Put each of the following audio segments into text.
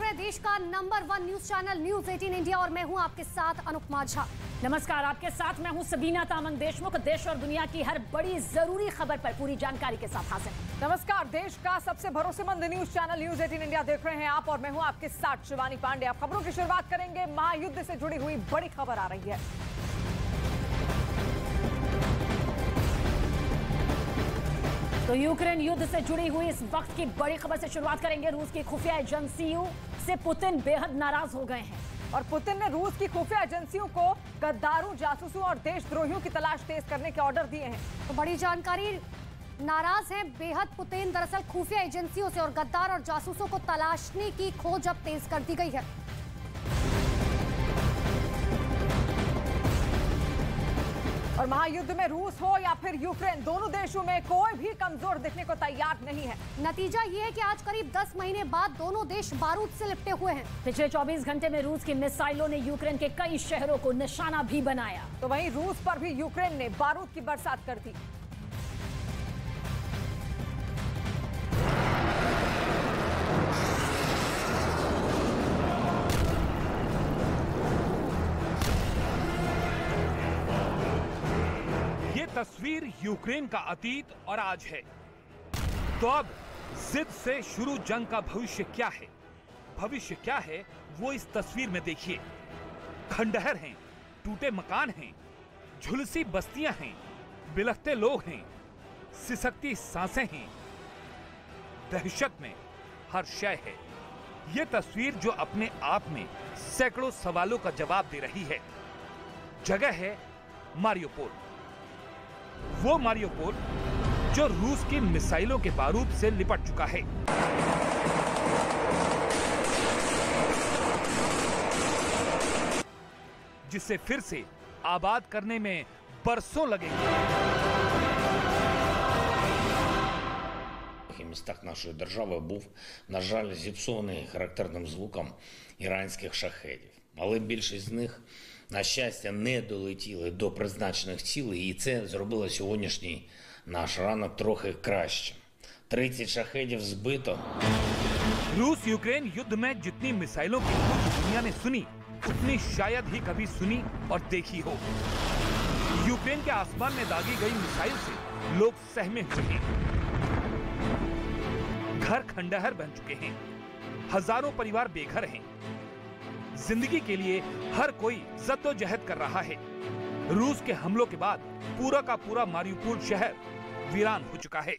है देश का number 1 news channel news 18 India और मैं हूं आपके साथ अनुपमा झा। नमस्कार, आपके साथ मैं हूं सबीना तामंग देशमुख। देश और दुनिया की हर बड़ी जरूरी खबर पर पूरी जानकारी के साथ हाजिर। नमस्कार, देश का सबसे भरोसेमंद न्यूज चैनल न्यूज 18 इंडिया देख रहे हैं आप और मैं हूं आपके साथ शिवानी पांडे। आप खबरों की शुरुआत करेंगे, महायुद्ध से जुड़ी हुई बड़ी खबर आ रही है। तो यूक्रेन युद्ध से जुड़ी हुई इस वक्त की बड़ी खबर से शुरुआत करेंगे। रूस की खुफिया एजेंसियों से पुतिन बेहद नाराज हो गए हैं और पुतिन ने रूस की खुफिया एजेंसियों को गद्दारों, जासूसों और देशद्रोहियों की तलाश तेज करने के ऑर्डर दिए हैं। तो बड़ी जानकारी, नाराज हैं बेहद पुतिन। दरअसल खुफिया एजेंसियों से और गद्दार और जासूसों को तलाशने की खोज अब तेज कर दी गई है। और महायुद्ध में रूस हो या फिर यूक्रेन, दोनों देशों में कोई भी कमजोर दिखने को तैयार नहीं है। नतीजा ये है कि आज करीब 10 महीने बाद दोनों देश बारूद से लिपटे हुए हैं। पिछले 24 घंटे में रूस की मिसाइलों ने यूक्रेन के कई शहरों को निशाना भी बनाया। तो वहीं रूस पर भी यूक्रेन ने बारूद की बरसात कर दी। तस्वीर यूक्रेन का अतीत और आज है। तो अब जिद से शुरू जंग का भविष्य क्या है? भविष्य क्या है वो इस तस्वीर में देखिए। खंडहर हैं, टूटे मकान हैं, झुलसी बस्तियां हैं, बिलखते लोग हैं, सिसकती सांसें हैं, दहशत में हर शय है। ये तस्वीर जो अपने आप में सैकड़ों सवालों का जवाब दे रही है। जगह है मारियोपोल, वो मारियोपोल जो रूस की मिसाइलों के बारूद से लिपट चुका है। जिसे फिर से आबाद करने में बरसों लगेंगे। Містах нашої держави був, на жаль, зіпсований характерним звуком іранських шахедів. Але більшість з них, на щастя, не долетіли до призначених цілей, і це зробило сьогоднішній наш ранок трохи краще. 30 шахедів збито. रूस यूक्रेन युद्ध में जितनी मिसाइलों की गूंज दुनिया ने सुनी, उतनी शायद ही कभी सुनी और देखी हो। यूक्रेन के आसमान में दागी गई मिसाइल से लोग सहमे हुए हैं। घर खंडहर बन चुके हैं, हजारों परिवार बेघर हैं। जिंदगी के लिए हर कोई जद्दोजहद कर रहा है। रूस के हमलों के बाद पूरा का पूरा मारियोपोल शहर वीरान हो चुका है।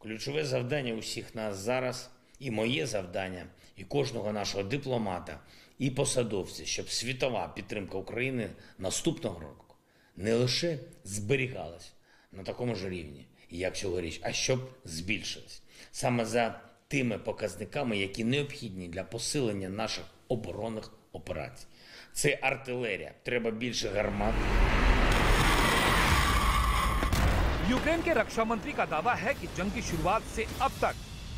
Ключове завдання усіх нас зараз, і моє завдання, і кожного нашого дипломата, і посадовця, щоб світова підтримка України наступного року не лише зберігалась на такому ж рівні, як цьогоріч, а щоб збільшилась. Саме за тими показниками, які необхідні для посилення наших оборонних операцій. Це артилерія, треба більше гармат. यूक्रेन के रक्षा मंत्री का दावा है कि जंग की शुरुआत से अब तक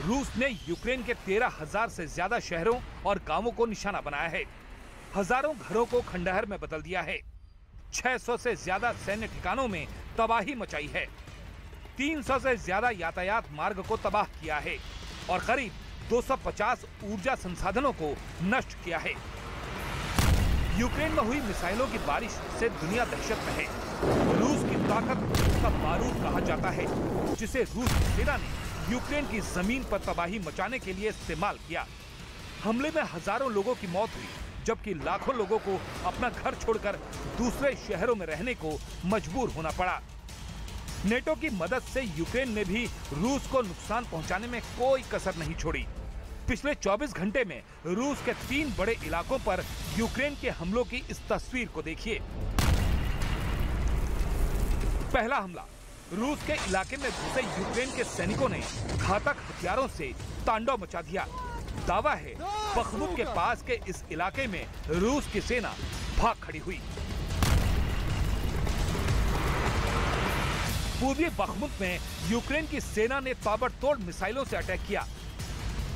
रूस ने यूक्रेन के 13,000 से ज्यादा शहरों और गांवों को निशाना बनाया है। हजारों घरों को खंडहर में बदल दिया है। 600 से ज्यादा सैन्य ठिकानों में तबाही मचाई है। 300 से ज्यादा यातायात मार्ग को तबाह किया है और करीब 250 ऊर्जा संसाधनों को नष्ट किया है। यूक्रेन में हुई मिसाइलों की बारिश से दुनिया दहशत में है। रूस की ताकत उसका बारूद कहा जाता है, जिसे रूस की सेना ने यूक्रेन की जमीन पर तबाही मचाने के लिए इस्तेमाल किया। हमले में हजारों लोगों की मौत हुई, जबकि लाखों लोगों को अपना घर छोड़कर दूसरे शहरों में रहने को मजबूर होना पड़ा। नेटो की मदद से यूक्रेन ने भी रूस को नुकसान पहुंचाने में कोई कसर नहीं छोड़ी। पिछले 24 घंटे में रूस के 3 बड़े इलाकों पर यूक्रेन के हमलों की इस तस्वीर को देखिए। पहला हमला, रूस के इलाके में घुसे यूक्रेन के सैनिकों ने घातक हथियारों से तांडव मचा दिया। दावा है बखमुत के पास के इस इलाके में रूस की सेना भाग खड़ी हुई। पूर्वी बखमुत में यूक्रेन की सेना ने ताबड़तोड़ मिसाइलों से अटैक किया,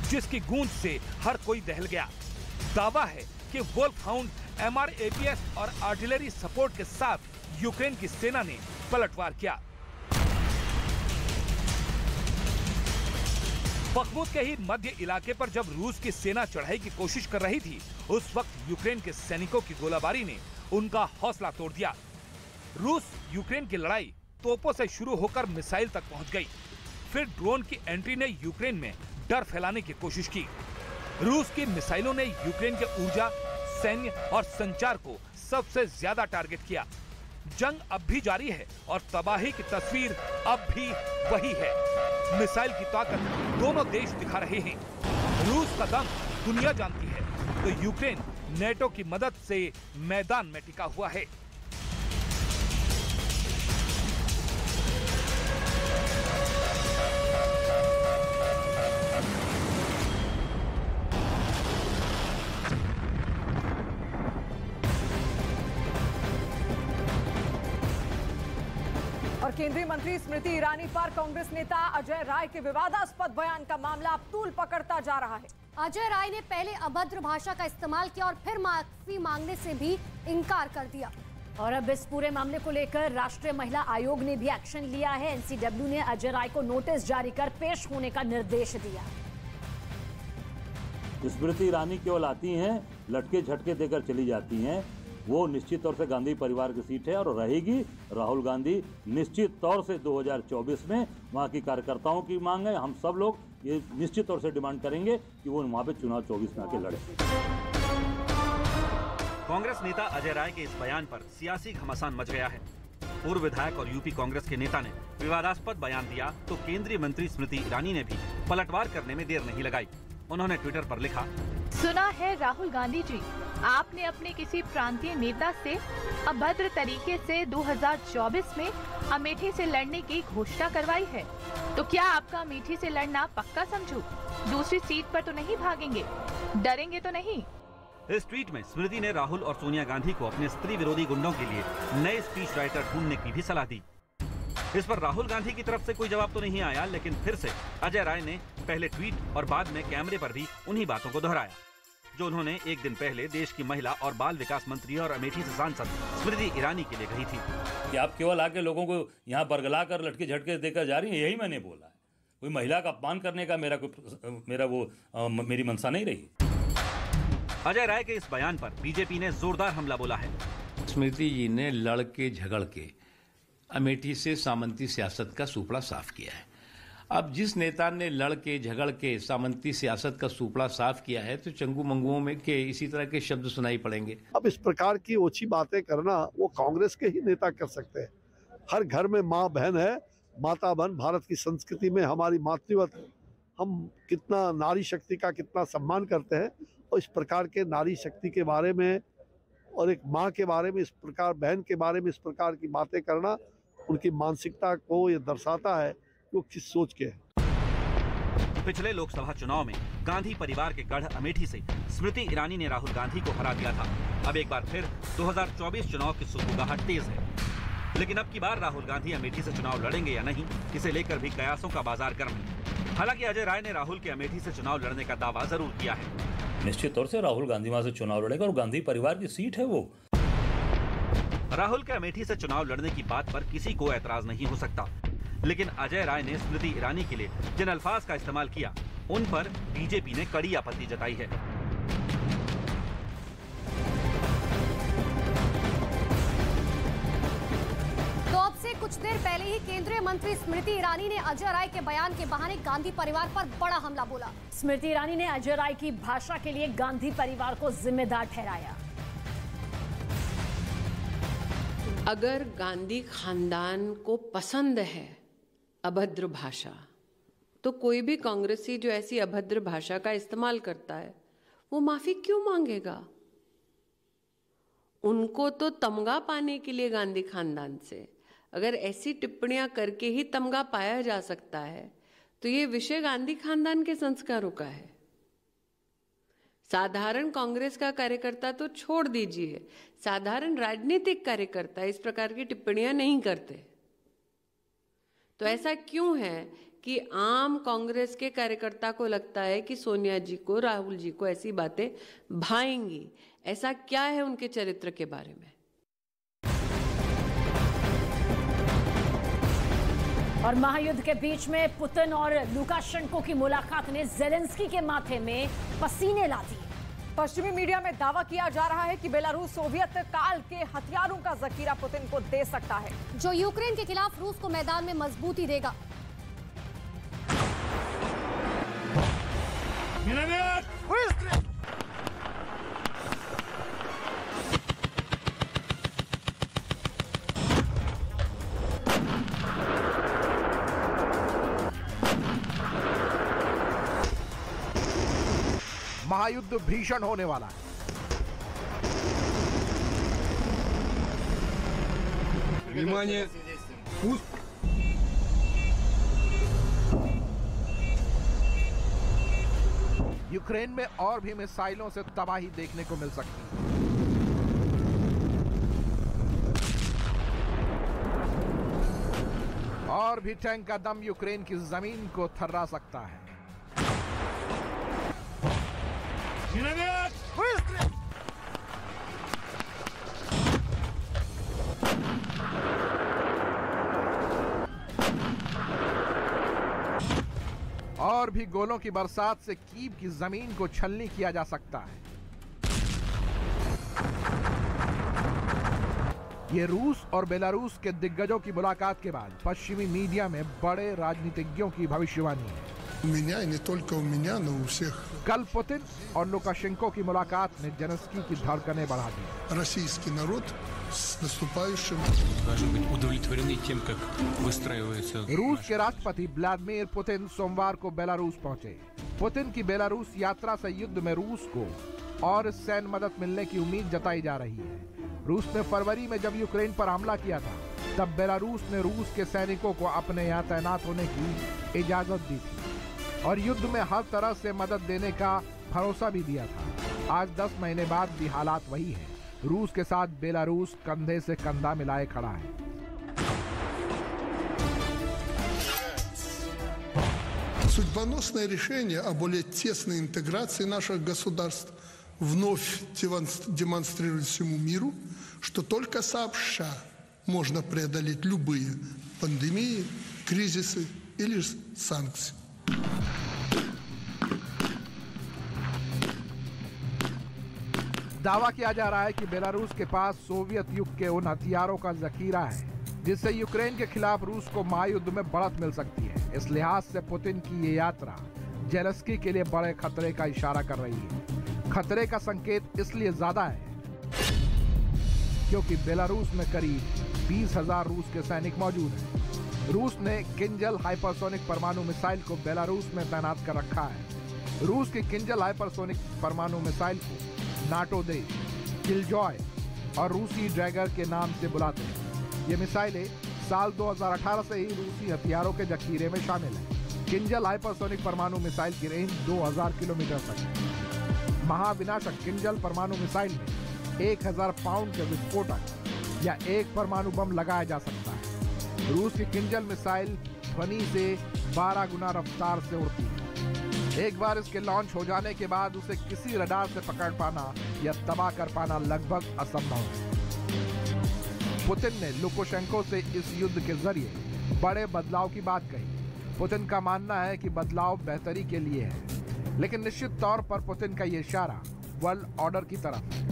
जिसकी गूंज से हर कोई दहल गया। दावा है कि वोल्फहाउंड, MRAPS और आर्टिलरी सपोर्ट के साथ यूक्रेन की सेना ने पलटवार किया। बखमुत के ही मध्य इलाके पर जब रूस की सेना चढ़ाई की कोशिश कर रही थी, उस वक्त यूक्रेन के सैनिकों की गोलाबारी ने उनका हौसला तोड़ दिया। रूस यूक्रेन की लड़ाई तोपों से शुरू होकर मिसाइल तक पहुंच गई। फिर ड्रोन की एंट्री ने यूक्रेन में डर फैलाने की कोशिश की। रूस की मिसाइलों ने यूक्रेन के ऊर्जा, सैन्य और संचार को सबसे ज्यादा टारगेट किया। जंग अब भी जारी है और तबाही की तस्वीर अब भी वही है। मिसाइल की ताकत दोनों देश दिखा रहे हैं। रूस का दम दुनिया जानती है, तो यूक्रेन नेटो की मदद से मैदान में टिका हुआ है। और केंद्रीय मंत्री स्मृति ईरानी पर कांग्रेस नेता अजय राय के विवादास्पद बयान का मामला अब तूल पकड़ता जा रहा है। अजय राय ने पहले अभद्र भाषा का इस्तेमाल किया और फिर माफी मांगने से भी इनकार कर दिया। और अब इस पूरे मामले को लेकर राष्ट्रीय महिला आयोग ने भी एक्शन लिया है। एनसीडब्ल्यू ने अजय राय को नोटिस जारी कर पेश होने का निर्देश दिया। स्मृति ईरानी केवल आती हैं, लटके झटके देकर चली जाती हैं। वो निश्चित तौर से गांधी परिवार की सीट है और रहेगी। राहुल गांधी निश्चित तौर से 2024 में वहाँ की कार्यकर्ताओं की मांग है। हम सब लोग ये निश्चित तौर से डिमांड करेंगे कि वो वहाँ पे चुनाव 24 में आके लड़े। कांग्रेस नेता अजय राय के इस बयान पर सियासी घमासान मच गया है। पूर्व विधायक और यूपी कांग्रेस के नेता ने विवादास्पद बयान दिया तो केंद्रीय मंत्री स्मृति ईरानी ने भी पलटवार करने में देर नहीं लगाई। उन्होंने ट्विटर पर लिखा, सुना है राहुल गांधी जी, आपने अपने किसी प्रांतीय नेता से अभद्र तरीके से 2024 में अमेठी से लड़ने की घोषणा करवाई है, तो क्या आपका अमेठी से लड़ना पक्का समझूं? दूसरी सीट पर तो नहीं भागेंगे, डरेंगे तो नहीं? इस ट्वीट में स्मृति ने राहुल और सोनिया गांधी को अपने स्त्री विरोधी गुंडों के लिए नए स्पीच राइटर ढूंढने की भी सलाह दी। इस पर राहुल गांधी की तरफ से कोई जवाब तो नहीं आया, लेकिन फिर से अजय राय ने पहले ट्वीट और बाद में कैमरे पर भी उन्हीं बातों को दोहराया जो उन्होंने एक दिन पहले देश की महिला और बाल विकास मंत्री और अमेठी से सांसद स्मृति ईरानी के लिए कही थी कि आप केवल आके लोगों को यहाँ बरगला कर लटके झटके देकर जा रही हैं, यही मैंने बोला है। कोई महिला का अपमान करने का मेरी मंशा नहीं रही। अजय राय के इस बयान पर बीजेपी ने जोरदार हमला बोला है। स्मृति जी ने लड़ के झगड़ के अमेठी से सामंती सियासत का सुपड़ा साफ किया है। अब जिस नेता ने लड़ के झगड़ के सामंती सियासत का सुपड़ा साफ किया है तो चंगू मंगुओं में के इसी तरह के शब्द सुनाई पड़ेंगे। अब इस प्रकार की ओछी बातें करना वो कांग्रेस के ही नेता कर सकते हैं। हर घर में माँ बहन है, माता बहन। भारत की संस्कृति में हमारी मातृवत, हम कितना नारी शक्ति का कितना सम्मान करते हैं, और इस प्रकार के नारी शक्ति के बारे में और एक माँ के बारे में इस प्रकार, बहन के बारे में इस प्रकार की बातें करना उनकी मानसिकता को ये दर्शाता है वो किस सोच के है। पिछले लोकसभा चुनाव में गांधी परिवार के गढ़ अमेठी से स्मृति ईरानी ने राहुल गांधी को हरा दिया था। अब एक बार फिर 2024 चुनाव की सुगबुगाहट तेज है, लेकिन अब की बार राहुल गांधी अमेठी से चुनाव लड़ेंगे या नहीं, इसे लेकर भी कयासों का बाजार गर्म है। हालांकि अजय राय ने राहुल के अमेठी से चुनाव लड़ने का दावा जरूर किया है। निश्चित तौर से राहुल गांधी वहां से चुनाव लड़ेगा और गांधी परिवार की सीट है वो। राहुल के अमेठी से चुनाव लड़ने की बात पर किसी को ऐतराज नहीं हो सकता, लेकिन अजय राय ने स्मृति ईरानी के लिए जिन अल्फाज का इस्तेमाल किया उन पर बीजेपी ने कड़ी आपत्ति जताई है। तो अब से कुछ देर पहले ही केंद्रीय मंत्री स्मृति ईरानी ने अजय राय के बयान के बहाने गांधी परिवार पर बड़ा हमला बोला। स्मृति ईरानी ने अजय राय की भाषा के लिए गांधी परिवार को जिम्मेदार ठहराया। अगर गांधी खानदान को पसंद है अभद्र भाषा, तो कोई भी कांग्रेसी जो ऐसी अभद्र भाषा का इस्तेमाल करता है वो माफी क्यों मांगेगा? उनको तो तमगा पाने के लिए गांधी खानदान से अगर ऐसी टिप्पणियां करके ही तमगा पाया जा सकता है तो ये विषय गांधी खानदान के संस्कारों का है। साधारण कांग्रेस का कार्यकर्ता तो छोड़ दीजिए, साधारण राजनीतिक कार्यकर्ता इस प्रकार की टिप्पणियां नहीं करते। तो ऐसा क्यों है कि आम कांग्रेस के कार्यकर्ता को लगता है कि सोनिया जी को, राहुल जी को ऐसी बातें भाएंगी? ऐसा क्या है उनके चरित्र के बारे में? और महायुद्ध के बीच में पुतिन और लुकाशेंको की मुलाकात ने ज़ेलेंस्की के माथे में पसीने ला दिए। पश्चिमी मीडिया में दावा किया जा रहा है कि बेलारूस सोवियत काल के हथियारों का जखीरा पुतिन को दे सकता है, जो यूक्रेन के खिलाफ रूस को मैदान में मजबूती देगा। महायुद्ध भीषण होने वाला है। Внимание! Пуск! यूक्रेन में और भी मिसाइलों से तबाही देखने को मिल सकती है। और भी टैंक का दम यूक्रेन की जमीन को थर्रा सकता है। और भी गोलों की बरसात से कीव की जमीन को छलनी किया जा सकता है। ये रूस और बेलारूस के दिग्गजों की मुलाकात के बाद पश्चिमी मीडिया में बड़े राजनीतिज्ञों की भविष्यवाणी है। कल पुतिन और लुकाशेंको की मुलाकात ने जेलेंस्की की धड़कनें बढ़ा दी। रूस के राष्ट्रपति व्लादिमीर पुतिन सोमवार को बेलारूस पहुंचे। पुतिन की बेलारूस यात्रा से युद्ध में रूस को और सैन्य मदद मिलने की उम्मीद जताई जा रही है। रूस ने फरवरी में जब यूक्रेन पर हमला किया था, तब बेलारूस ने रूस के सैनिकों को अपने यहाँ तैनात होने की इजाजत दी थी और युद्ध में हर तरह से मदद देने का भरोसा भी दिया था। आज 10 महीने बाद भी हालात वही है। रूस के साथ बेलारूस कंधे से कंधा मिलाए खड़ा है। Судьбоносное решение о более тесной интеграции наших государств вновь демонстрирует всему миру, что только сообща можно преодолеть любые пандемии, кризисы или санкции. दावा किया जा रहा है कि बेलारूस के पास सोवियत युग के उन हथियारों का जखीरा है जिससे यूक्रेन के खिलाफ रूस को महायुद्ध में बढ़त मिल सकती है। इस लिहाज से पुतिन की ये यात्रा जेलेंस्की के लिए बड़े खतरे का इशारा कर रही है। खतरे का संकेत इसलिए ज्यादा है क्योंकि बेलारूस में करीब 20,000 रूस के सैनिक मौजूद हैं। रूस ने किंजल हाइपरसोनिक परमाणु मिसाइल को बेलारूस में तैनात कर रखा है। रूस की किंजल हाइपरसोनिक परमाणु मिसाइल को नाटो देश किलजॉय और रूसी ड्रैगर के नाम से बुलाते हैं। ये मिसाइलें साल 2018 से ही रूसी हथियारों के जखीरे में शामिल है। किंजल हाइपरसोनिक परमाणु मिसाइल की रेंज 2000 किलोमीटर तक है। महाविनाशक किंजल परमाणु मिसाइल में 1000 पाउंड के विस्फोटक या एक परमाणु बम लगाया जा सकता है। रूस की किंजल मिसाइल ध्वनि से 12 गुना रफ्तार से उड़ती है। एक बार इसके लॉन्च हो जाने के बाद उसे किसी रडार से पकड़ पाना या तबाह कर पाना लगभग असंभव है। पुतिन ने लुकाशेंको से इस युद्ध के जरिए बड़े बदलाव की बात कही। पुतिन का मानना है कि बदलाव बेहतरी के लिए है, लेकिन निश्चित तौर पर पुतिन का ये इशारा वर्ल्ड ऑर्डर की तरफ है।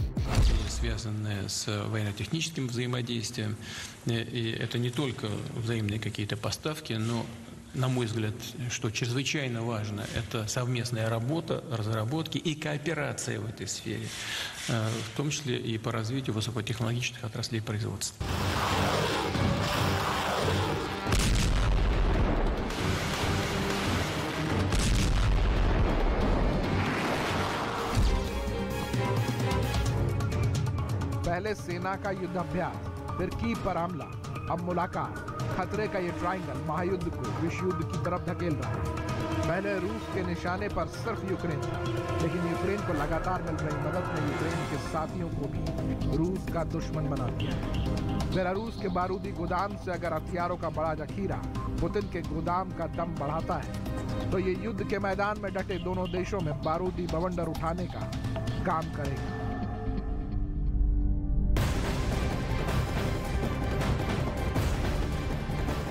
Связанные с военно-техническим взаимодействием. И это не только взаимные какие-то поставки, но, на мой взгляд, что чрезвычайно важно, это совместная работа, разработки и кооперация в этой сфере, в том числе и по развитию высокотехнологичных отраслей производства. पहले सेना का युद्धाभ्यास, फिर कीव पर हमला, अब मुलाकात। खतरे का ये ट्रायंगल महायुद्ध को विश्व युद्ध की तरफ धकेल रहा है। पहले रूस के निशाने पर सिर्फ यूक्रेन था, लेकिन यूक्रेन को लगातार मिल रही मदद ने यूक्रेन के साथियों को भी रूस का दुश्मन बना दिया। बेलारूस के बारूदी गोदाम से अगर हथियारों का बड़ा जखीरा पुतिन के गोदाम का दम बढ़ाता है, तो ये युद्ध के मैदान में डटे दोनों देशों में बारूदी बवंडर उठाने का काम करेगा।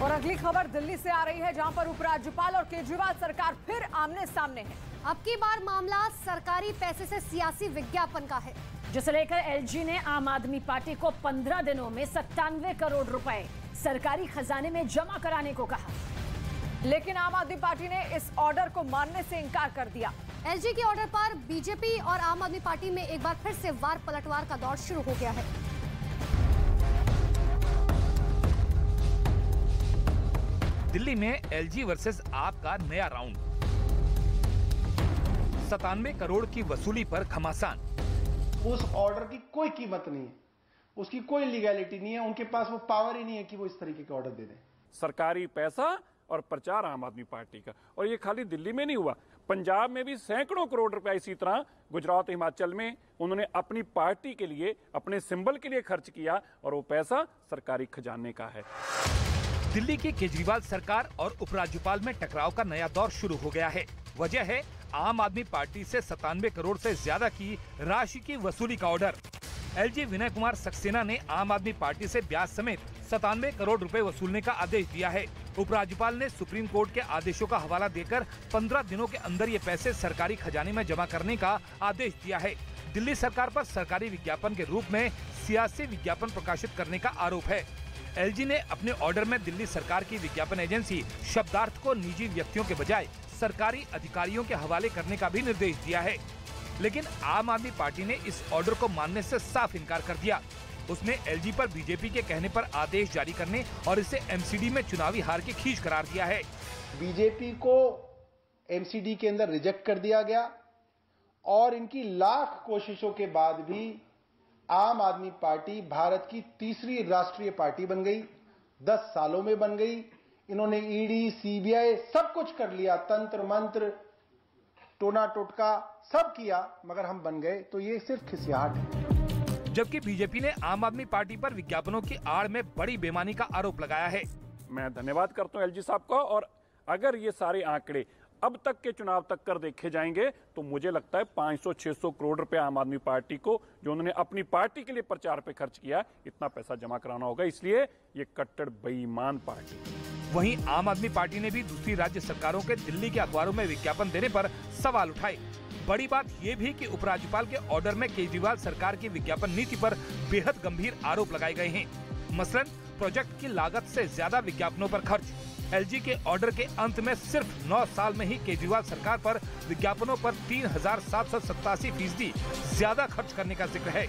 और अगली खबर दिल्ली से आ रही है, जहां पर उपराज्यपाल और केजरीवाल सरकार फिर आमने सामने है। अब की बार मामला सरकारी पैसे से सियासी विज्ञापन का है, जिसे लेकर एलजी ने आम आदमी पार्टी को 15 दिनों में 97 करोड़ रुपए सरकारी खजाने में जमा कराने को कहा। लेकिन आम आदमी पार्टी ने इस ऑर्डर को मानने से इनकार कर दिया। एलजी के ऑर्डर पर बीजेपी और आम आदमी पार्टी में एक बार फिर से वार पलटवार का दौर शुरू हो गया है। दिल्ली में एलजी वर्सेस आप का नया राउंड। 97 करोड़ की वसूली पर घमासान। उस ऑर्डर की कोई कीमत नहीं है, उसकी कोई लीगैलिटी नहीं है, उनके पास वो पावर ही नहीं है कि वो इस तरीके के ऑर्डर दे दें। सरकारी पैसा और प्रचार आम आदमी पार्टी का, और ये खाली दिल्ली में नहीं हुआ, पंजाब में भी सैकड़ों करोड़ रुपया इसी तरह, गुजरात हिमाचल में उन्होंने अपनी पार्टी के लिए, अपने सिंबल के लिए खर्च किया, और वो पैसा सरकारी खजाने का है। दिल्ली की केजरीवाल सरकार और उपराज्यपाल में टकराव का नया दौर शुरू हो गया है। वजह है आम आदमी पार्टी से 97 करोड़ से ज्यादा की राशि की वसूली का ऑर्डर। एलजी विनय कुमार सक्सेना ने आम आदमी पार्टी से ब्याज समेत 97 करोड़ रुपए वसूलने का आदेश दिया है। उपराज्यपाल ने सुप्रीम कोर्ट के आदेशों का हवाला देकर 15 दिनों के अंदर ये पैसे सरकारी खजाने में जमा करने का आदेश दिया है। दिल्ली सरकार पर सरकारी विज्ञापन के रूप में सियासी विज्ञापन प्रकाशित करने का आरोप है। एलजी ने अपने ऑर्डर में दिल्ली सरकार की विज्ञापन एजेंसी शब्दार्थ को निजी व्यक्तियों के बजाय सरकारी अधिकारियों के हवाले करने का भी निर्देश दिया है। लेकिन आम आदमी पार्टी ने इस ऑर्डर को मानने से साफ इनकार कर दिया। उसने एलजी पर बीजेपी के कहने पर आदेश जारी करने और इसे एमसीडी में चुनावी हार की खींच करार दिया है। बीजेपी को एमसीडी के अंदर रिजेक्ट कर दिया गया, और इनकी लाख कोशिशों के बाद भी आम आदमी पार्टी भारत की तीसरी राष्ट्रीय पार्टी बन गई, 10 सालों में बन गई। इन्होंने ईडी, सीबीआई सब कुछ कर लिया, तंत्र मंत्र, टोना टोटका सब किया, मगर हम बन गए, तो ये सिर्फ खिसियाहट है। जबकि बीजेपी ने आम आदमी पार्टी पर विज्ञापनों की आड़ में बड़ी बेईमानी का आरोप लगाया है। मैं धन्यवाद करता हूं एलजी साहब का, और अगर ये सारे आंकड़े अब तक के चुनाव तक कर देखे जाएंगे तो मुझे लगता है 500-600 करोड़ रुपए आम आदमी पार्टी को, जो उन्होंने अपनी पार्टी के लिए प्रचार पे खर्च किया, इतना पैसा जमा कराना होगा। इसलिए ये कट्टर बेईमान पार्टी। वहीं आम आदमी पार्टी ने भी दूसरी राज्य सरकारों के दिल्ली के अखबारों में विज्ञापन देने पर सवाल उठाए। बड़ी बात ये भी कि उपराज्यपाल के ऑर्डर में केजरीवाल सरकार की विज्ञापन नीति पर बेहद गंभीर आरोप लगाए गए हैं। मसलन प्रोजेक्ट की लागत से ज्यादा विज्ञापनों पर खर्च। एलजी के ऑर्डर के अंत में सिर्फ 9 साल में ही केजरीवाल सरकार पर विज्ञापनों पर 3787% ज्यादा खर्च करने का जिक्र है।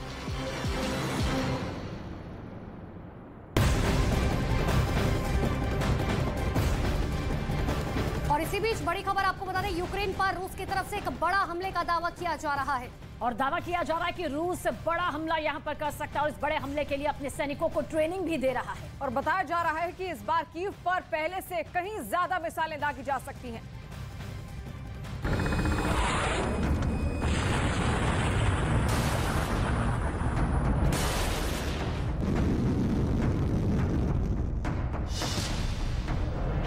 और इसी बीच बड़ी खबर आपको बता दें, यूक्रेन पर रूस की तरफ से एक बड़ा हमले का दावा किया जा रहा है। और दावा किया जा रहा है कि रूस बड़ा हमला यहां पर कर सकता है और इस बड़े हमले के लिए अपने सैनिकों को ट्रेनिंग भी दे रहा है। और बताया जा रहा है कि इस बार कीव पर पहले से कहीं ज्यादा मिसाइलें दागी जा सकती हैं।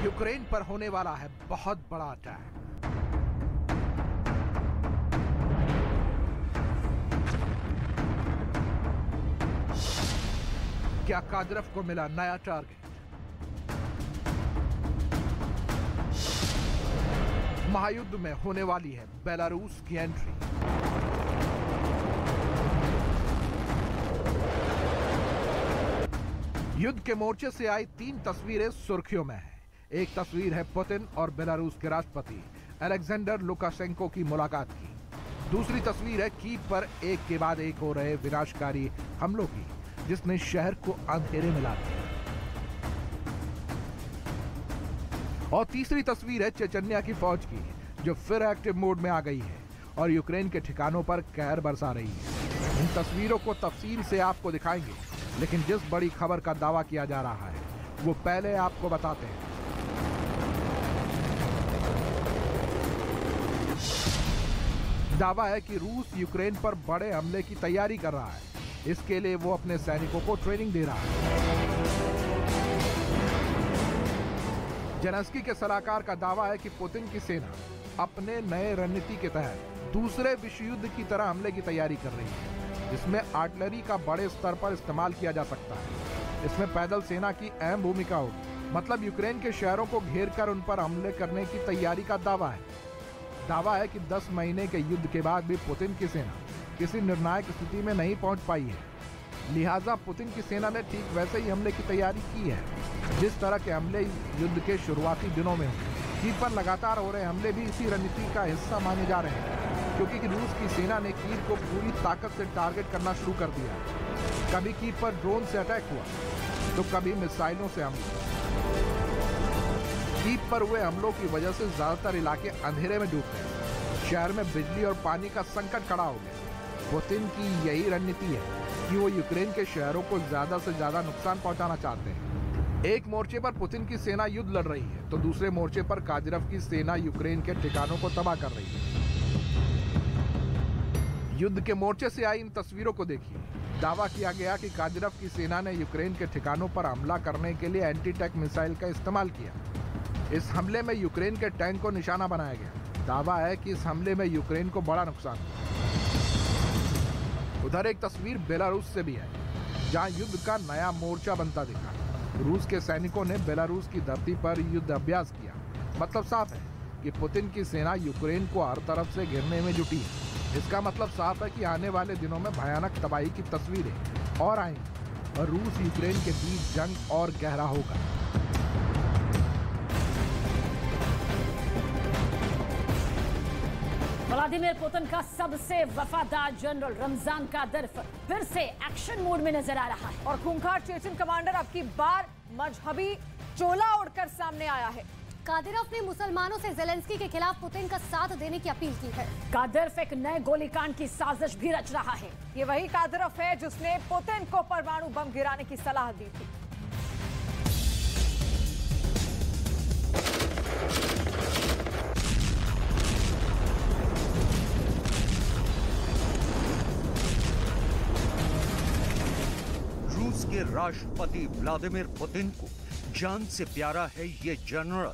यूक्रेन पर होने वाला है बहुत बड़ा अटैक। क्या कादिरोव को मिला नया टारगेट? महायुद्ध में होने वाली है बेलारूस की एंट्री। युद्ध के मोर्चे से आई 3 तस्वीरें सुर्खियों में हैं। एक तस्वीर है पुतिन और बेलारूस के राष्ट्रपति अलेक्जेंडर लुकाशेंको की मुलाकात की। दूसरी तस्वीर है कीव पर एक के बाद एक हो रहे विनाशकारी हमलों की, जिसने शहर को अंधेरे में ला दिया। और तीसरी तस्वीर है चेचन्या की फौज की, जो फिर एक्टिव मोड में आ गई है और यूक्रेन के ठिकानों पर कहर बरसा रही है। इन तस्वीरों को तफसील से आपको दिखाएंगे, लेकिन जिस बड़ी खबर का दावा किया जा रहा है वो पहले आपको बताते हैं। दावा है कि रूस यूक्रेन पर बड़े हमले की तैयारी कर रहा है। इसके लिए वो अपने सैनिकों को ट्रेनिंग दे रहा है। जेलेंस्की के सलाहकार का दावा है कि पुतिन की सेना अपने नए रणनीति के तहत दूसरे विश्व युद्ध की तरह हमले की तैयारी कर रही है, जिसमें आर्टिलरी का बड़े स्तर पर इस्तेमाल किया जा सकता है। इसमें पैदल सेना की अहम भूमिका होगी। मतलब यूक्रेन के शहरों को घेर कर उन पर हमले करने की तैयारी का दावा है। दावा है कि 10 महीने के युद्ध के बाद भी पुतिन की सेना किसी निर्णायक स्थिति में नहीं पहुंच पाई है। लिहाजा पुतिन की सेना ने ठीक वैसे ही हमले की तैयारी की है जिस तरह के हमले युद्ध के शुरुआती दिनों में हुए। कीव पर लगातार हो रहे हमले भी इसी रणनीति का हिस्सा माने जा रहे हैं, क्योंकि रूस की सेना ने कीव को पूरी ताकत से टारगेट करना शुरू कर दिया। कभी कीव पर ड्रोन से अटैक हुआ तो कभी मिसाइलों से हमले। कीव पर हुए हमलों की वजह से ज्यादातर इलाके अंधेरे में डूब गए। शहर में बिजली और पानी का संकट खड़ा हो गया। पुतिन की यही रणनीति है कि वो यूक्रेन के शहरों को ज्यादा से ज्यादा नुकसान पहुंचाना चाहते हैं। एक मोर्चे पर पुतिन की सेना युद्ध लड़ रही है तो दूसरे मोर्चे पर कादिरोव की सेना यूक्रेन के ठिकानों को तबाह कर रही है। युद्ध के मोर्चे से आई इन तस्वीरों को देखिए। दावा किया गया कि कादिरोव की सेना ने यूक्रेन के ठिकानों पर हमला करने के लिए एंटी टैंक मिसाइल का इस्तेमाल किया। इस हमले में यूक्रेन के टैंक को निशाना बनाया गया। दावा है कि इस हमले में यूक्रेन को बड़ा नुकसान हुआ। उधर एक तस्वीर बेलारूस से भी है, जहां युद्ध का नया मोर्चा बनता दिखा। रूस के सैनिकों ने बेलारूस की धरती पर युद्ध अभ्यास किया। मतलब साफ है कि पुतिन की सेना यूक्रेन को हर तरफ से घेरने में जुटी है। इसका मतलब साफ है कि आने वाले दिनों में भयानक तबाही की तस्वीरें और आएंगी और रूस यूक्रेन के बीच जंग और गहरा होगा। व्लादिमीर पुतिन का सबसे वफादार जनरल रमजान कादिरोव फिर से एक्शन मोड में नजर आ रहा है और खूंखार चेचन कमांडर अब की बार मजहबी चोला ओढ़कर सामने आया है। कादिरोव ने मुसलमानों से ज़ेलेंस्की के खिलाफ पुतिन का साथ देने की अपील की है। कादिरोव एक नए गोलीकांड की साजिश भी रच रहा है। ये वही कादिरोव है जिसने पुतिन को परमाणु बम गिराने की सलाह दी थी। रूस के राष्ट्रपति व्लादिमीर पुतिन को जान से प्यारा है ये जनरल।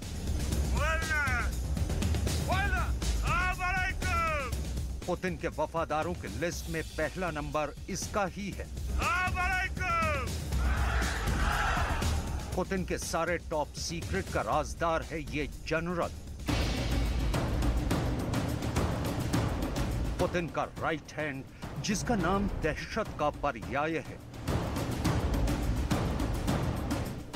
पुतिन के वफादारों की लिस्ट में पहला नंबर इसका ही है। पुतिन के सारे टॉप सीक्रेट का राजदार है ये जनरल। पुतिन का राइट हैंड, जिसका नाम दहशत का पर्याय है।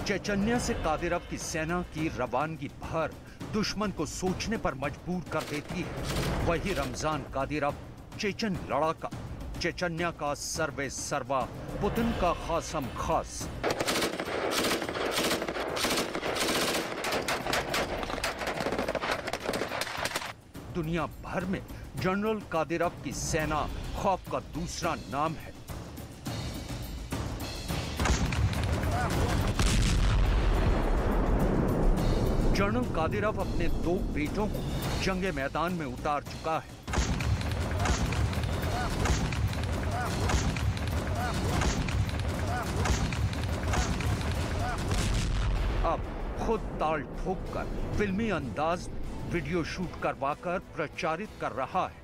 चेचन्या से कादिरोव की सेना की रवानगी भर दुश्मन को सोचने पर मजबूर कर देती है। वही रमजान कादिरोव, चेचन लड़ाका, चेचन्या का सर्वे सर्वा, पुतिन का खासम खास। दुनिया भर में जनरल कादिरोव की सेना खौफ का दूसरा नाम है। जनरल कादिरोव अपने 2 बेटों को जंगे मैदान में उतार चुका है। अब खुद ताल ठोककर फिल्मी अंदाज में वीडियो शूट करवाकर प्रचारित कर रहा है।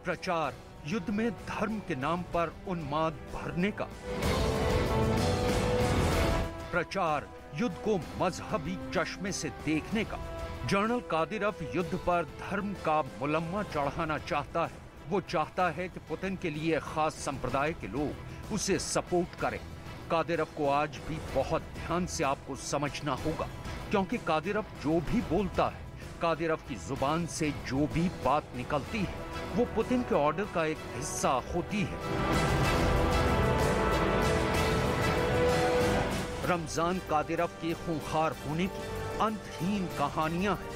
प्रचार युद्ध में धर्म के नाम पर उन्माद भरने का। प्रचार युद्ध को मजहबी चश्मे से देखने का। जनरल कादिरोव युद्ध पर धर्म का मुलम्मा चढ़ाना चाहता है। वो चाहता है कि पुतिन के लिए खास संप्रदाय के लोग उसे सपोर्ट करें। कादिरोव को आज भी बहुत ध्यान से आपको समझना होगा, क्योंकि कादिरोव जो भी बोलता है, कादिरोव की जुबान से जो भी बात निकलती है, वो पुतिन के ऑर्डर का एक हिस्सा होती है। रमजान कादिरोव के खूंखार होने की अंतहीन कहानियां हैं।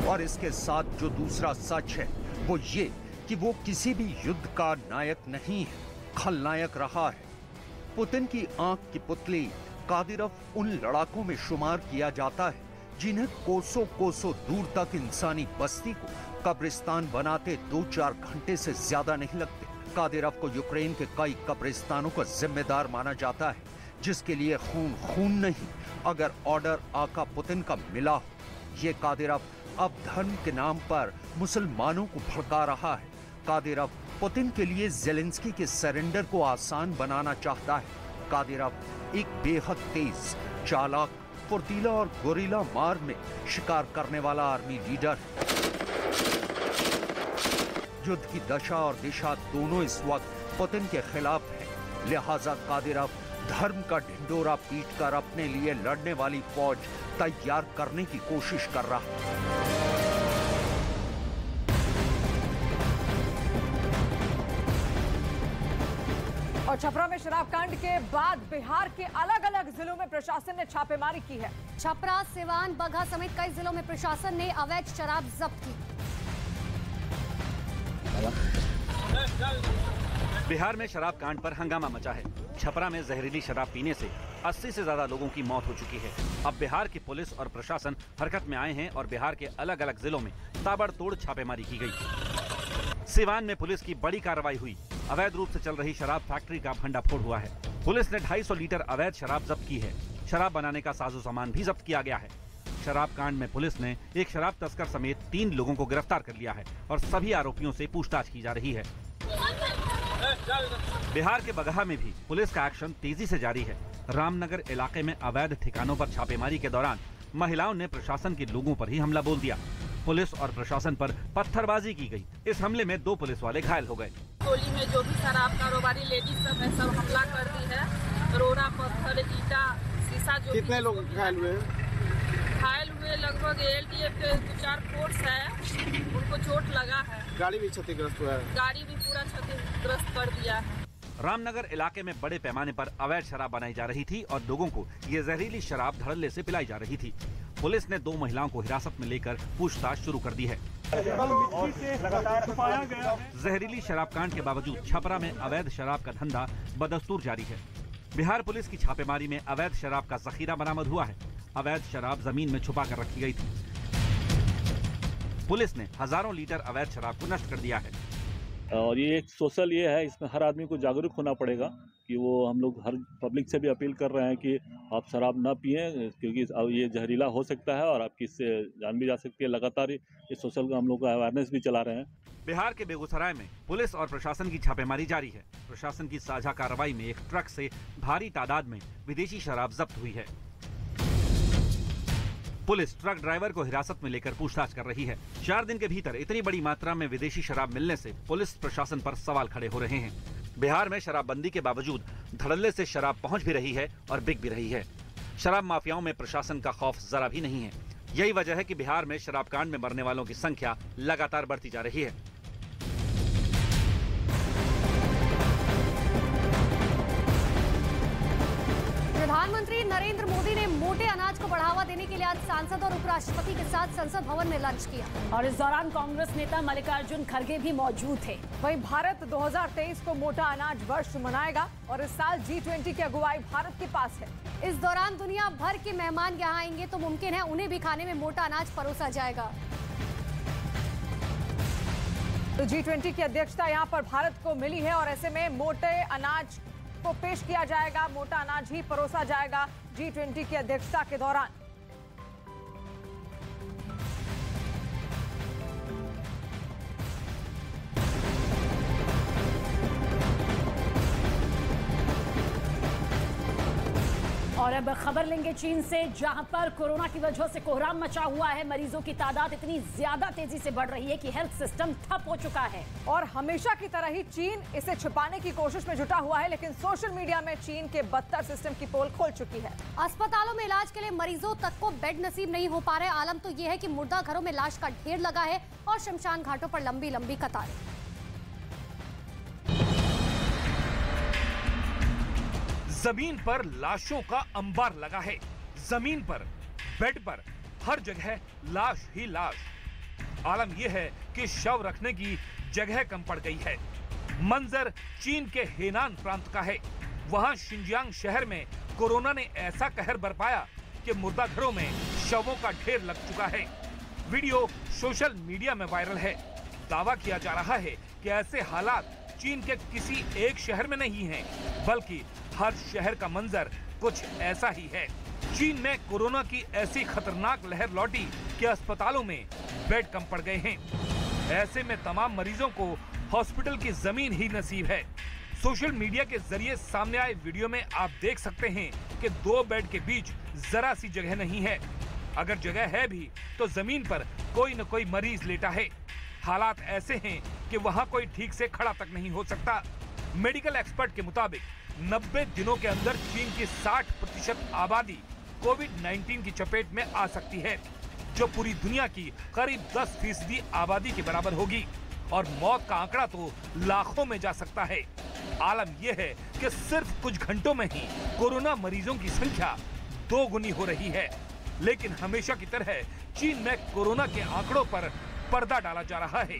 और इसके साथ जो दूसरा सच है वो ये कि वो किसी भी युद्ध का नायक नहीं है, खलनायक रहा है। पुतिन की आंख की पुतली कादिरोव उन लड़ाकों में शुमार किया जाता है जिन्हें कोसों कोसों दूर तक इंसानी बस्ती को कब्रिस्तान बनाते 2-4 घंटे से ज्यादा नहीं लगते। कादिरोव को यूक्रेन के कई कब्रिस्तानों का जिम्मेदार माना जाता है, जिसके लिए खून खून नहीं, अगर ऑर्डर आका पुतिन का मिला हो। ये कादिरोव अब धर्म के नाम पर मुसलमानों को भड़का रहा है। कादिरोव पुतिन के लिए ज़ेलेंस्की के सरेंडर को आसान बनाना चाहता है। कादिरोव एक बेहद तेज, चालाक, फुर्तीला और गोरिल्ला मार्ग में शिकार करने वाला आर्मी लीडर है। युद्ध की दशा और दिशा दोनों इस वक्त पुतिन के खिलाफ है, लिहाजा कादिरोव धर्म का ढिंडोरा पीटकर अपने लिए लड़ने वाली फौज तैयार करने की कोशिश कर रहा है। और छपरा में शराब कांड के बाद बिहार के अलग अलग जिलों में प्रशासन ने छापेमारी की है। छपरा, सिवान, बगहा समेत कई जिलों में प्रशासन ने अवैध शराब जब्त की। बिहार में शराब कांड पर हंगामा मचा है। छपरा में जहरीली शराब पीने से 80 से ज्यादा लोगों की मौत हो चुकी है। अब बिहार की पुलिस और प्रशासन हरकत में आए हैं और बिहार के अलग अलग जिलों में ताबड़तोड़ छापेमारी की गई। सिवान में पुलिस की बड़ी कार्रवाई हुई। अवैध रूप से चल रही शराब फैक्ट्री का भंडाफोड़ हुआ है। पुलिस ने 250 लीटर अवैध शराब जब्त की है। शराब बनाने का साजो सामान भी जब्त किया गया है। शराब कांड में पुलिस ने एक शराब तस्कर समेत 3 लोगों को गिरफ्तार कर लिया है और सभी आरोपियों से पूछताछ की जा रही है। बिहार के बगहा में भी पुलिस का एक्शन तेजी से जारी है। रामनगर इलाके में अवैध ठिकानों पर छापेमारी के दौरान महिलाओं ने प्रशासन के लोगों पर ही हमला बोल दिया। पुलिस और प्रशासन पर पत्थरबाजी की गई। इस हमले में 2 पुलिस वाले घायल हो गए। टोली में जो भी शराब कारोबारी लेडीज सब है, सब हमला कर दी है। रोड़ा, पत्थर, ईटा, शीशा। जो कितने लोग घायल हुए? घायल हुए लगभग LTF के 2-4 फोर्स है, उनको चोट लगा है। गाड़ी भी क्षतिग्रस्त हुआ है। गाड़ी भी पूरा क्षतिग्रस्त कर दिया है। रामनगर इलाके में बड़े पैमाने पर अवैध शराब बनाई जा रही थी और लोगों को ये जहरीली शराब धड़ल्ले से पिलाई जा रही थी। पुलिस ने 2 महिलाओं को हिरासत में लेकर पूछताछ शुरू कर दी है। जहरीली शराब कांड के बावजूद छपरा में अवैध शराब का धंधा बदस्तूर जारी है। बिहार पुलिस की छापेमारी में अवैध शराब का जखीरा बरामद हुआ है। अवैध शराब जमीन में छुपा कर रखी गई थी। पुलिस ने हजारों लीटर अवैध शराब को नष्ट कर दिया है। और ये एक सोशल ये है, इसमें हर आदमी को जागरूक होना पड़ेगा कि वो हम लोग हर पब्लिक से भी अपील कर रहे हैं कि आप शराब ना पिएं, क्योंकि ये जहरीला हो सकता है और आपकी इससे जान भी जा सकती है। लगातार ये सोशल हम लोग का अवेयरनेस भी चला रहे हैं। बिहार के बेगूसराय में पुलिस और प्रशासन की छापेमारी जारी है। प्रशासन की साझा कार्रवाई में एक ट्रक से भारी तादाद में विदेशी शराब जब्त हुई है। पुलिस ट्रक ड्राइवर को हिरासत में लेकर पूछताछ कर रही है। 4 दिन के भीतर इतनी बड़ी मात्रा में विदेशी शराब मिलने से पुलिस प्रशासन पर सवाल खड़े हो रहे हैं। बिहार में शराबबंदी के बावजूद धड़ल्ले से शराब पहुंच भी रही है और बिक भी रही है। शराब माफियाओं में प्रशासन का खौफ जरा भी नहीं है। यही वजह है कि बिहार में शराब कांड में मरने वालों की संख्या लगातार बढ़ती जा रही है। प्रधानमंत्री नरेंद्र मोदी ने मोटे अनाज को बढ़ावा देने के लिए आज सांसद और उपराष्ट्रपति के साथ संसद भवन में लंच किया। और इस दौरान कांग्रेस नेता मल्लिकार्जुन खड़गे भी मौजूद थे। वहीं भारत 2023 को मोटा अनाज वर्ष मनाएगा और इस साल G20 की अगुवाई भारत के पास है। इस दौरान दुनिया भर के मेहमान यहाँ आएंगे तो मुमकिन है उन्हें भी खाने में मोटा अनाज परोसा जाएगा। तो G20 की अध्यक्षता यहाँ पर भारत को मिली है और ऐसे में मोटे अनाज को पेश किया जाएगा, मोटा अनाज ही परोसा जाएगा G20 की अध्यक्षता के दौरान। और अब खबर लेंगे चीन से, जहां पर कोरोना की वजह से कोहराम मचा हुआ है। मरीजों की तादाद इतनी ज्यादा तेजी से बढ़ रही है कि हेल्थ सिस्टम ठप हो चुका है। और हमेशा की तरह ही चीन इसे छिपाने की कोशिश में जुटा हुआ है, लेकिन सोशल मीडिया में चीन के बदतर सिस्टम की पोल खोल चुकी है। अस्पतालों में इलाज के लिए मरीजों तक को बेड नसीब नहीं हो पा रहे। आलम तो ये है कि मुर्दा घरों में लाश का ढेर लगा है और शमशान घाटों पर लंबी लंबी कतारें। जमीन पर लाशों का अंबार लगा है। जमीन पर, बेड पर, हर जगह लाश ही लाश। आलम यह है कि शव रखने की जगह कम पड़ गई है। मंजर चीन के हेनान प्रांत का है। वहां शिनजियांग शहर में कोरोना ने ऐसा कहर बरपाया कि मुर्दाघरों में शवों का ढेर लग चुका है। वीडियो सोशल मीडिया में वायरल है। दावा किया जा रहा है कि ऐसे हालात चीन के किसी एक शहर में नहीं हैं, बल्कि हर शहर का मंजर कुछ ऐसा ही है। चीन में कोरोना की ऐसी खतरनाक लहर लौटी कि अस्पतालों में बेड कम पड़ गए हैं। ऐसे में तमाम मरीजों को हॉस्पिटल की जमीन ही नसीब है। सोशल मीडिया के जरिए सामने आए वीडियो में आप देख सकते हैं कि 2 बेड के बीच जरा सी जगह नहीं है। अगर जगह है भी तो जमीन पर कोई न कोई मरीज लेटा है। हालात ऐसे हैं कि वहां कोई ठीक से खड़ा तक नहीं हो सकता। मेडिकल एक्सपर्ट के मुताबिक 90 दिनों के अंदर चीन की 60% आबादी कोविड-19 की चपेट में आ सकती है, जो पूरी दुनिया की करीब 10% आबादी के बराबर होगी और मौत का आंकड़ा तो लाखों में जा सकता है। आलम यह है कि सिर्फ कुछ घंटों में ही कोरोना मरीजों की संख्या 2 गुनी हो रही है। लेकिन हमेशा की तरह चीन में कोरोना के आंकड़ों पर पर्दा डाला जा रहा है।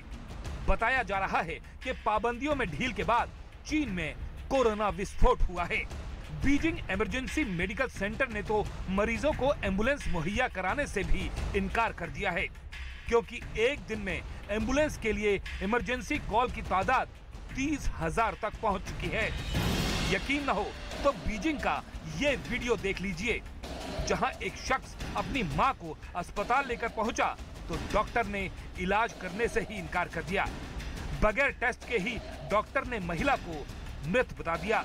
बताया जा रहा है कि पाबंदियों में ढील के बाद चीन में कोरोना विस्फोट हुआ है। बीजिंग इमरजेंसी मेडिकल सेंटर ने तो मरीजों को एम्बुलेंस मुहैया कराने से भी इनकार कर दिया है, क्योंकि एक दिन में एम्बुलेंस के लिए इमरजेंसी कॉल की तादाद 30,000 तक पहुंच चुकी है। यकीन न हो तो बीजिंग का ये वीडियो देख लीजिए, जहां एक शख्स अपनी मां को अस्पताल लेकर पहुंचा तो डॉक्टर ने इलाज करने से ही इनकार कर दिया। बगैर टेस्ट के ही डॉक्टर ने महिला को मृत बता दिया।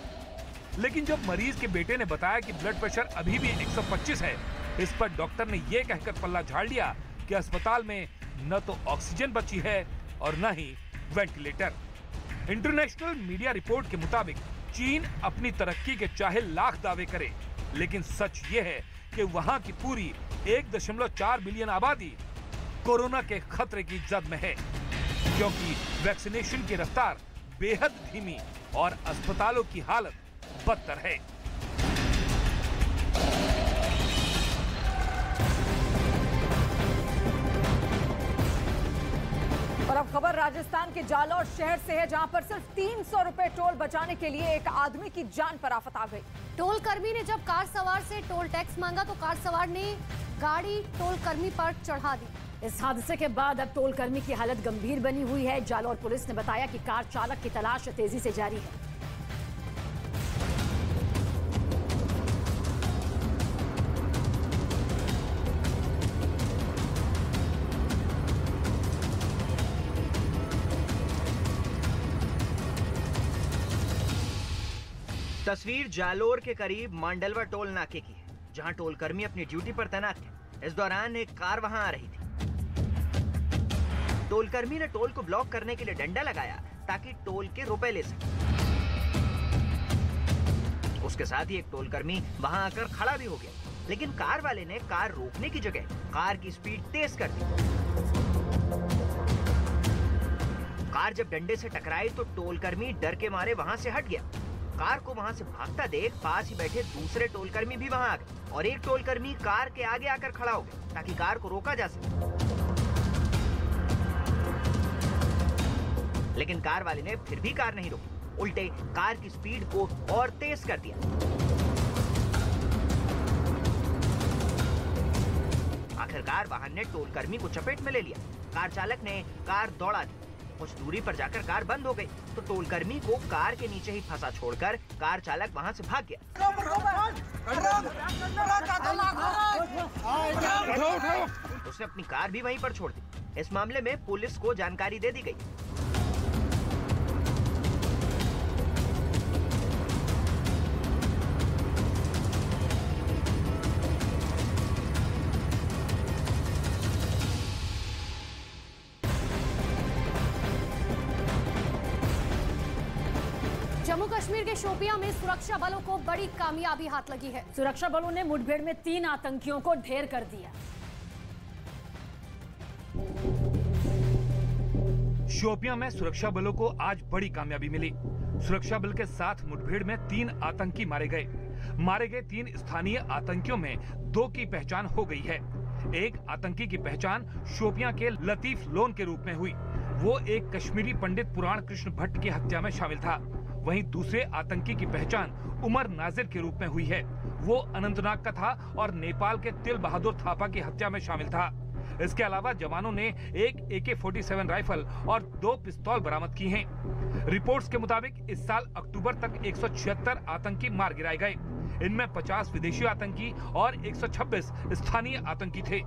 लेकिन जब मरीज के बेटे ने बताया कि ब्लड प्रेशर अभी भी 125 है, इस पर डॉक्टर ने यह कहकर पल्ला झाड़ लिया कि अस्पताल में न तो ऑक्सीजन बची है और न ही वेंटिलेटर। इंटरनेशनल मीडिया रिपोर्ट के मुताबिक चीन अपनी तरक्की के चाहे लाख दावे करे, लेकिन सच ये है कि वहां की पूरी 1.4 बिलियन आबादी कोरोना के खतरे की जद में है, क्योंकि वैक्सीनेशन की रफ्तार बेहद धीमी और अस्पतालों की हालत बदतर है। और अब खबर राजस्थान के जालौर शहर से है, जहां पर सिर्फ 300 रुपए टोल बचाने के लिए एक आदमी की जान पर आफत आ गई। टोल कर्मी ने जब कार सवार से टोल टैक्स मांगा तो कार सवार ने गाड़ी टोल कर्मी पर चढ़ा दी। इस हादसे के बाद अब टोल कर्मी की हालत गंभीर बनी हुई है। जालौर पुलिस ने बताया कि कार चालक की तलाश तेजी से जारी है। तस्वीर जालोर के करीब मांडलवा टोल नाके की है, जहां टोल कर्मी अपनी ड्यूटी पर तैनात थे। इस दौरान एक कार वहां आ रही थी। टोल कर्मी ने टोल को ब्लॉक करने के लिए डंडा लगाया ताकि टोल के रुपए ले सके। उसके साथ ही एक टोल कर्मी वहां आकर खड़ा भी हो गया, लेकिन कार वाले ने कार रोकने की जगह कार की स्पीड तेज कर दी। कार जब डंडे से टकराई तो टोल कर्मी डर के मारे वहां से हट गया। कार को वहां से भागता देख पास ही बैठे दूसरे टोल कर्मी भी वहां आ गए और एक टोल कर्मी कार के आगे आकर खड़ा हो गया ताकि कार को रोका जा सके। लेकिन कार वाले ने फिर भी कार नहीं रोकी, उल्टे कार की स्पीड को और तेज कर दिया। आखिरकार वाहन ने टोल कर्मी को चपेट में ले लिया। कार चालक ने कार दौड़ा दी। कुछ दूरी पर जाकर कार बंद हो गई तो टोल कर्मी को कार के नीचे ही फंसा छोड़कर कार चालक वहां से भाग गया। उसने अपनी कार भी वहीं पर छोड़ दी। इस मामले में पुलिस को जानकारी दे दी गई। जम्मू कश्मीर के शोपियां में सुरक्षा बलों को बड़ी कामयाबी हाथ लगी है। सुरक्षा बलों ने मुठभेड़ में 3 आतंकियों को ढेर कर दिया। शोपियां में सुरक्षा बलों को आज बड़ी कामयाबी मिली। सुरक्षा बल के साथ मुठभेड़ में 3 आतंकी मारे गए। मारे गए 3 स्थानीय आतंकियों में 2 की पहचान हो गई है। एक आतंकी की पहचान शोपियां के लतीफ लोन के रूप में हुई। वो एक कश्मीरी पंडित पुराण कृष्ण भट्ट की हत्या में शामिल था। वहीं दूसरे आतंकी की पहचान उमर नाजिर के रूप में हुई है। वो अनंतनाग का था और नेपाल के तिल बहादुर थापा की हत्या में शामिल था। इसके अलावा जवानों ने एक AK-47 राइफल और 2 पिस्तौल बरामद की हैं। रिपोर्ट्स के मुताबिक इस साल अक्टूबर तक 176 आतंकी मार गिराए गए। इनमें 50 विदेशी आतंकी और 126 स्थानीय आतंकी थे।